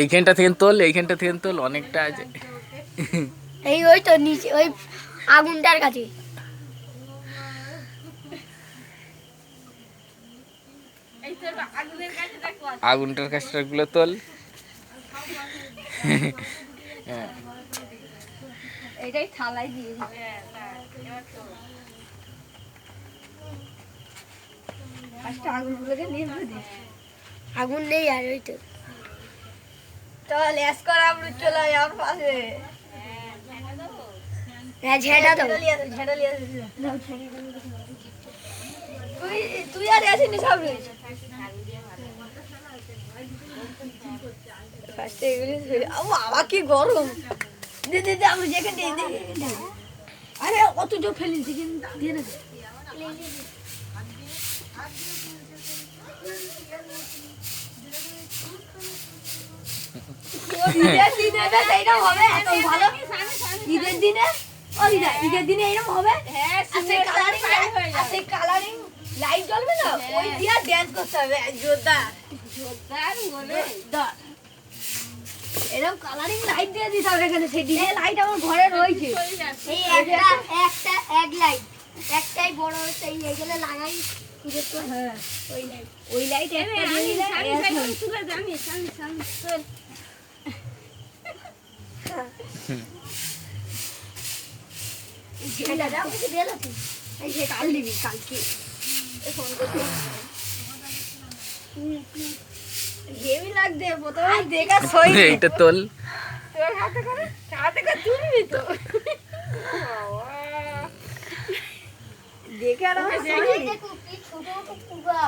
এইখানটা থেকে তোল, এইখানটা থেকে তোল, অনেকটা আছে। ওই তো নিচে ওই আগুনটার কাছে। আগুনটার কাছটা গুলো তোল। এটাই থালাই দিয়ে আগুনগুলোকে নিয়ে দে। আগুন নেই আর ওই তো চল এস কর আমরা চলে যাই আর পাশে। হ্যাঁ ঝেঁটা দাও। ঝেড়া লিয়ে তুই আর আসিনি সব রয়েছে ফার্স্টে এগুলি বাবা কি গরম। দে দে দে আমরা যেখানে দে দে। আরে অত জোর ফেলি দিয়ে না ঈদের দিনে এইরকম হবে এত ভালো। ঈদের দিনে ও ঈদের দিনে এরকম হবে। হ্যাঁ কালারিং লাইট জ্বলবে না ওই দিয়ে ড্যান্স করতে হবে জোরদার জোরদার বলে দর এরকম কালারিং লাইট দিয়ে দিতে হবে এখানে। সেই ডিজে লাইট আমার ঘরে রয়েছে। এই একটা এক লাইট একটাই বড় হচ্ছে এইগুলো লাগাই পুজো তো। হ্যাঁ ওই লাইট একটা দিয়ে দিলে তুলে জানি সামনে চল ঝেঁটা দাও কিছু দিয়ে দাও। এই যে কাল দিবি কালকে ফোন করতে হেভি লাগবে প্রথমে দেখা সই এইটা তোল। তোর হাতে করে তুলবি তো দেখে আর আমার দেখো কি ছোট ছোট কুবা।